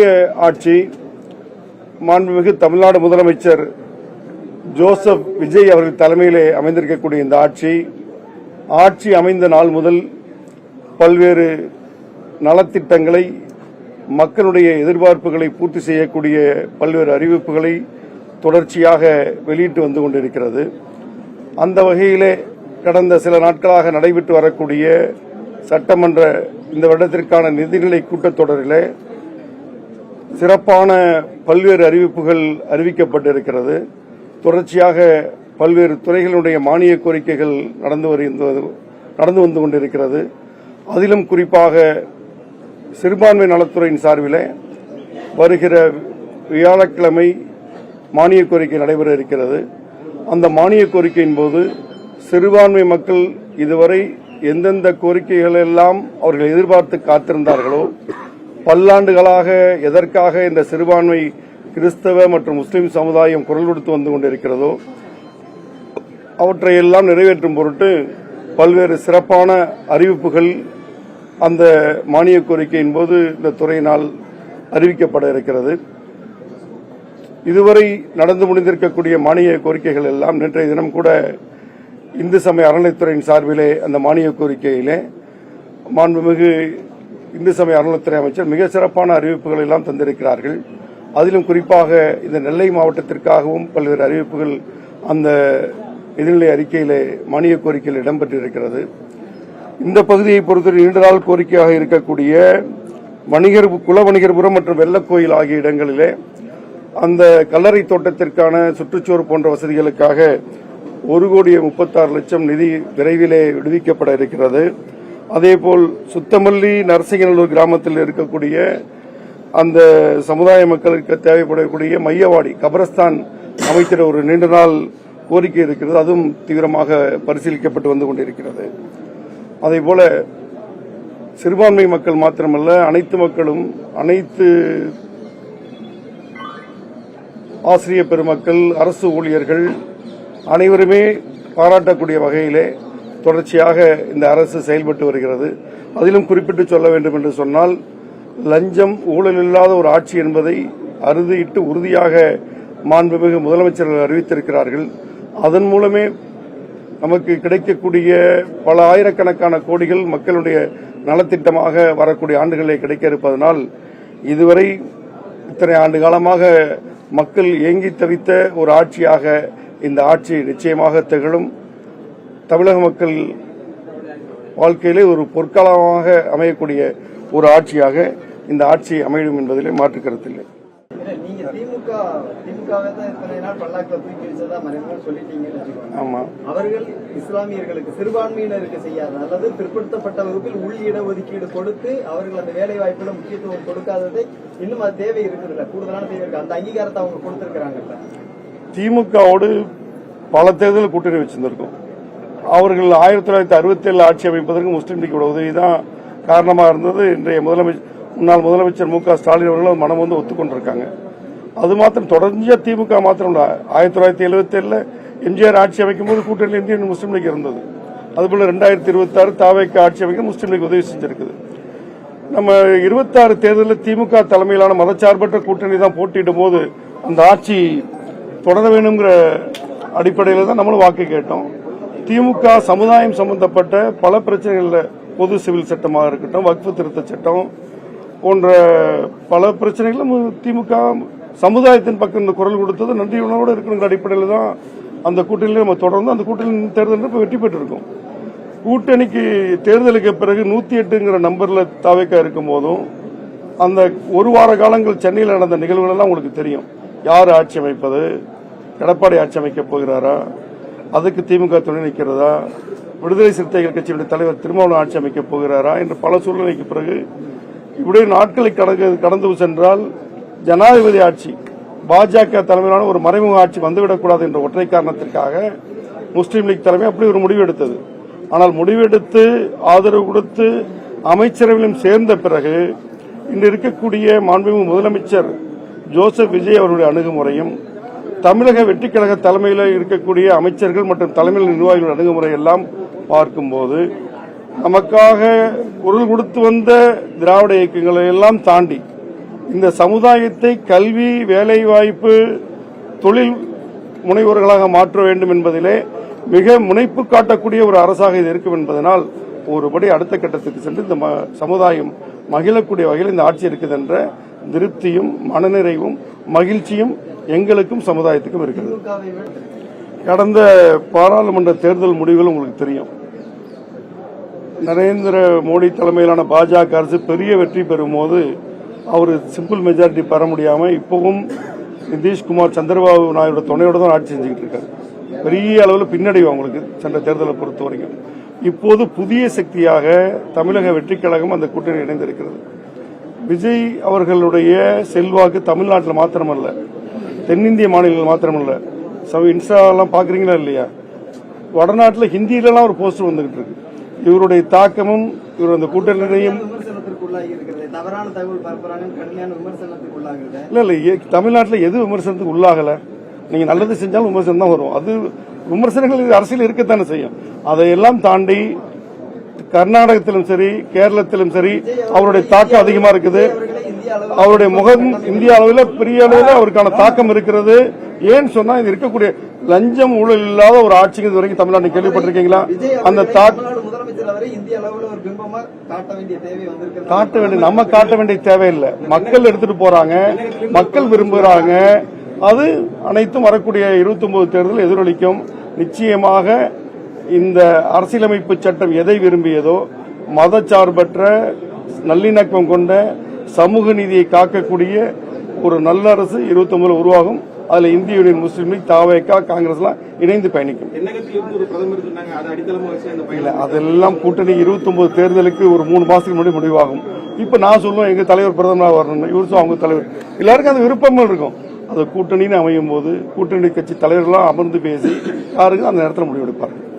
ஆட்சி மாண்புமிகு தமிழ்நாடு முதலமைச்சர் ஜோசப் விஜய் அவர்கள் தலைமையிலே அமைந்திருக்கக்கூடிய இந்த ஆட்சி அமைந்த நாள் முதல் பல்வேறு நலத்திட்டங்களை, மக்களுடைய எதிர்பார்ப்புகளை பூர்த்தி செய்யக்கூடிய பல்வேறு அறிவிப்புகளை தொடர்ச்சியாக வெளியிட்டு வந்து கொண்டிருக்கிறது. அந்த வகையிலே கடந்த சில நாட்களாக நடைபெற்று வரக்கூடிய சட்டமன்ற இந்த வருடத்திற்கான நிதிநிலை கூட்டத்தொடரிலே சிறப்பான பல்வேறு அறிவிப்புகள் அறிவிக்கப்பட்டிருக்கிறது. தொடர்ச்சியாக பல்வேறு துறைகளுடைய மானிய கோரிக்கைகள் நடந்து வந்து கொண்டிருக்கிறது. அதிலும் குறிப்பாக சிறுபான்மை நலத்துறையின் சார்பில் வருகிற வியாழக்கிழமை மானிய கோரிக்கை நடைபெற இருக்கிறது. அந்த மானிய கோரிக்கையின் போது சிறுபான்மை மக்கள் இதுவரை எந்தெந்த கோரிக்கைகள் எல்லாம் அவர்கள் எதிர்பார்த்து காத்திருந்தார்களோ, பல்லாண்டுகளாக எதற்காக இந்த சிறுபான்மை கிறிஸ்தவ மற்றும் முஸ்லிம் சமுதாயம் குரல் கொடுத்து வந்து கொண்டிருக்கிறதோ அவற்றையெல்லாம் நிறைவேற்றும் பொருட்டு பல்வேறு சிறப்பான அறிவிப்புகள் அந்த மானிய கோரிக்கையின் போது இந்த துறையினால் அறிவிக்கப்பட இருக்கிறது. இதுவரை நடந்து முடிந்திருக்கக்கூடிய மானிய கோரிக்கைகள் எல்லாம் நேற்றைய தினம் கூட இந்து சமய அறநிலைத்துறையின் சார்பிலே அந்த மானிய கோரிக்கையிலே மாண்புமிகு இந்து சமய அறநிலைத்துறை அமைச்சர் மிக சிறப்பான அறிவிப்புகள் எல்லாம் தந்திருக்கிறார்கள். அதிலும் குறிப்பாக இந்த நெல்லை மாவட்டத்திற்காகவும் பல்வேறு அறிவிப்புகள் அந்த நிதிநிலை அறிக்கையிலே மானிய கோரிக்கையில் இடம்பெற்றிருக்கிறது. இந்த பகுதியை பொறுத்தவரை நீண்ட நாள் கோரிக்கையாக இருக்கக்கூடிய குல வணிகர்புரம் மற்றும் வெள்ளக்கோயில் ஆகிய இடங்களிலே அந்த கல்லறை தோட்டத்திற்கான சுற்றுச்சுவர் போன்ற வசதிகளுக்காக 1,36,00,000 நிதி விரைவிலே விடுவிக்கப்பட இருக்கிறது. அதேபோல் சுத்தமல்லி நரசிங்கநல்லூர் கிராமத்தில் இருக்கக்கூடிய அந்த சமுதாய மக்களுக்கு தேவைப்படக்கூடிய மையவாடி கபரஸ்தான் அமைக்கிற ஒரு நீண்ட நாள் கோரிக்கை இருக்கிறது. அதுவும் தீவிரமாக பரிசீலிக்கப்பட்டு வந்து கொண்டிருக்கிறது. அதேபோல சிறுபான்மை மக்கள் மாத்திரமல்ல, அனைத்து மக்களும், அனைத்து ஆசிரியர் பெருமக்கள், அரசு ஊழியர்கள் அனைவருமே பாராட்டக்கூடிய வகையிலே தொடர்ச்சியாக இந்த அரசு செயல்பட்டு வருகிறது. அதிலும் குறிப்பிட்டு சொல்ல வேண்டும் என்று சொன்னால், லஞ்சம் ஊழல் இல்லாத ஒரு ஆட்சி என்பதை அறுதியிட்டு உறுதியாக மாண்புமிகு முதலமைச்சர்கள் அறிவித்திருக்கிறார்கள். அதன் மூலமே நமக்கு கிடைக்கக்கூடிய பல ஆயிரக்கணக்கான கோடிகள் மக்களுடைய நலத்திட்டமாக வரக்கூடிய ஆண்டுகளிலே கிடைக்க இருப்பதனால் இதுவரை இத்தனை ஆண்டு காலமாக மக்கள் ஏங்கி தவித்த ஒரு ஆட்சியாக இந்த ஆட்சி நிச்சயமாக திகழும். தமிழக மக்கள் வாழ்க்கையிலே ஒரு பொற்காலமாக அமையக்கூடிய ஒரு ஆட்சியாக இந்த ஆட்சி அமையும் என்பதிலே மாற்று கருத்தில்லை. ஆமா, அவர்கள் இஸ்லாமியர்களுக்கு, சிறுபான்மையினருக்கு செய்யாத அல்லது பிற்படுத்தப்பட்ட வகுப்பில் உள் இட ஒதுக்கீடு கொடுத்து அவர்கள் அந்த வேலை வாய்ப்புல முக்கியத்துவம் கொடுக்காததை இன்னும் அது தேவை இருக்குதுல்ல, கூடுதலான தேவை இருக்கு. அந்த அங்கீகாரத்தை அவங்க கொடுத்திருக்கிறாங்கல்ல. திமுகவோடு பல தேர்தலில் கூட்டணி வச்சிருந்திருக்கும். அவர்கள் 1967 ஆட்சி அமைப்பதற்கு முஸ்லீம் லீக்கோட உதவிதான் காரணமாக இருந்தது. இன்றைய முன்னாள் முதலமைச்சர் மு க ஸ்டாலின் அவர்கள் மனம் வந்து ஒத்துக்கொண்டிருக்காங்க. அது மாத்திரம் தொடர்ச்சியா திமுக மாத்திரம் 1977 எம்ஜிஆர் ஆட்சி அமைக்கும் போது கூட்டணியில் இந்தியன் முஸ்லீம் லீக் இருந்தது. அதுபோல 2026 தாவேக்கு ஆட்சி அமைக்க முஸ்லீம் லீக் உதவி செஞ்சிருக்குது. நம்ம 26 தேர்தலில் திமுக தலைமையிலான மதச்சார்பற்ற கூட்டணி தான் போட்டியிடும் போது அந்த ஆட்சி தொடர வேணுங்கிற அடிப்படையில் தான் நம்மளும் வாக்கு கேட்டோம். திமுக சமுதாயம் சம்பந்தப்பட்ட பல பிரச்சனைகள்ல பொது சிவில் சட்டமாக இருக்கட்டும், வக்ஃபு திருத்த சட்டம் போன்ற பல பிரச்சனைகளும் திமுக சமுதாயத்தின் பக்கம் இந்த குரல் கொடுத்தது நன்றி உணர்வோடு இருக்கிற அடிப்படையில் தான் அந்த கூட்டணியில் நம்ம தொடர்ந்து அந்த கூட்டணி தேர்தலில் இப்போ வெற்றி பெற்றிருக்கோம். கூட்டணிக்கு தேர்தலுக்கு பிறகு 108ங்கிற நம்பர்ல தாவேக்கா இருக்கும் போதும் அந்த ஒரு வார காலங்கள் சென்னையில் நடந்த நிகழ்வுகள் எல்லாம் உங்களுக்கு தெரியும். யார் ஆட்சி அமைப்பது, எடப்பாடி ஆட்சி அமைக்கப் போகிறாரா, அதுக்கு திமுக துணை நிற்கிறதா, விடுதலை சிறுத்தைகள் கட்சியுடைய தலைவர் திருமாவளவன் ஆட்சி அமைக்கப் போகிறாரா என்ற பல சூழ்நிலைக்கு பிறகு இப்படியே நாட்களை கடந்து சென்றால் ஜனாதிபதி ஆட்சி பாஜக தலைமையிலான ஒரு மறைமுக ஆட்சி வந்துவிடக்கூடாது என்ற ஒற்றை காரணத்திற்காக முஸ்லீம் லீக் தலைமை அப்படி ஒரு முடிவு எடுத்தது. ஆனால் முடிவெடுத்து ஆதரவு கொடுத்து அமைச்சரவையிலும் சேர்ந்த பிறகு இன்று இருக்கக்கூடிய மாண்புமிகு முதலமைச்சர் ஜோசப் விஜய் அவருடைய அணுகுமுறையும் தமிழக வெற்றிக் கழக தலைமையில் இருக்கக்கூடிய அமைச்சர்கள் மற்றும் தலைமை நிர்வாகிகள் அணுகுமுறை எல்லாம் பார்க்கும்போது நமக்காக குரல் கொடுத்து வந்த திராவிட இயக்கங்களை எல்லாம் தாண்டி இந்த சமுதாயத்தை கல்வி, வேலைவாய்ப்பு, தொழில் முனைவோர்களாக மாற்ற வேண்டும் என்பதிலே மிக முனைப்பு காட்டக்கூடிய ஒரு அரசாக இது இருக்கும் என்பதனால் ஒருபடி அடுத்த கட்டத்துக்கு சென்று இந்த சமுதாயம் மகிழக்கூடிய வகையில் இந்த ஆட்சி இருக்குது என்ற திருப்தியும் மனநிறைவும் மகிழ்ச்சியும் எங்களுக்கும் சமுதாயத்துக்கும் இருக்கிறது. கடந்த பாராளுமன்ற தேர்தல் முடிவுகள் உங்களுக்கு தெரியும். நரேந்திர மோடி தலைமையிலான பாஜக அரசு பெரிய வெற்றி பெறும் போது அவர் சிம்பிள் மெஜாரிட்டி பெற முடியாம இப்பவும் நிதிஷ்குமார், சந்திரபாபு நாயுடு துணையோடு தான் ஆட்சி செஞ்சுக்கிட்டு இருக்காரு. பெரிய அளவில் பின்னடைவு அவங்களுக்கு சென்ற தேர்தலை பொறுத்த வரைக்கும். இப்போது புதிய சக்தியாக தமிழக வெற்றிக் கழகம் அந்த கூட்டணி இணைந்திருக்கிறது. விஜய் அவர்களுடைய செல்வாக்கு தமிழ்நாட்டில் மாத்திரமல்ல, தென்னிந்திய மாநிலங்கள் மாத்திரமல்ல, இன்ஸ்டாலாம் பாக்குறீங்களா இல்லையா, வடநாட்டில் ஹிந்தியிலலாம் ஒரு போஸ்டர் வந்துகிட்டு இருக்கு. இவருடைய தாக்கமும் இவர் அந்த கூட்டணியும் தவறான தகவல் பரப்புறாங்க, கடுமையான விமர்சனத்துக்கு உள்ளாகுது. இல்ல தமிழ்நாட்டில் எது விமர்சனத்துக்கு உள்ளாகல? நீங்க நல்லது செஞ்சாலும் விமர்சனம் தான் வரும். அது விமர்சனங்கள் அரசியல் இருக்கத்தானே செய்யும். அதையெல்லாம் தாண்டி கர்நாடகத்திலும் சரி, கேரளத்திலும் சரி அவருடைய தாக்கம் அதிகமா இருக்குது. அவருடைய முகம் இந்திய அளவில் பெரிய அளவில் அவருக்கான தாக்கம் இருக்கிறது. ஏன்னு சொன்னா இது இருக்கக்கூடிய லஞ்சம் ஊழல் இல்லாத ஒரு ஆட்சி இது வரைக்கும் தமிழ்நாடு கேள்விப்பட்டிருக்கீங்களா? அந்த காட்ட வேண்டிய நம்ம காட்ட வேண்டிய தேவையில்லை. மக்கள் எடுத்துட்டு போறாங்க, மக்கள் விரும்புகிறாங்க. அது அனைத்தும் வரக்கூடிய 29 தேர்தல் எதிரொலிக்கும். நிச்சயமாக இந்த அரசியலமைப்பு சட்டம் எதை விரும்பியதோ, மதச்சார்பற்ற நல்லிணக்கம் கொண்ட சமூக நீதியை காக்கக்கூடிய ஒரு நல்ல அரசு 29 உருவாகும். அதுல இந்திய யூனியன் முஸ்லீம் லீக், தாவேகா, காங்கிரஸ் எல்லாம் இணைந்து பயணிக்கும். அதெல்லாம் கூட்டணி 29 தேர்தலுக்கு ஒரு 3 மாசத்துக்கு முன்னாடி முடிவாகும். இப்ப நான் சொல்லுவேன் எங்க தலைவர் பிரதமராக வரணும், இவருக்கும் அவங்க தலைவர் எல்லாருக்கும் அந்த விருப்பங்கள் இருக்கும். அது கூட்டணின்னு அமையும் போது கூட்டணி கட்சி தலைவர்களாம் அமர்ந்து பேசி யாருக்கும் அந்த நேரத்தில் முடிவெடுப்பார்கள்.